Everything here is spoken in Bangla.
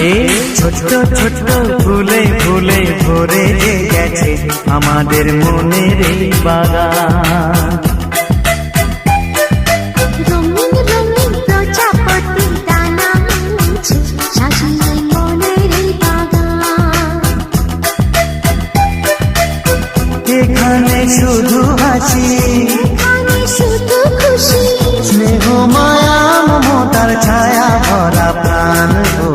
এই ছোট্ট ছোট্ট ফুলে ফুলে ভরে গেছে আমাদের মনের এই বাগান। রঙিন রঙিন প্রজাপতি ডানা মেলেছে সাজিয়ে মনের এই বাগান। এখানে শুধু হাসি, এখানে শুধু খুশি, স্নেহ মায়া মমতার ছায়া ভরা প্রাণ গো।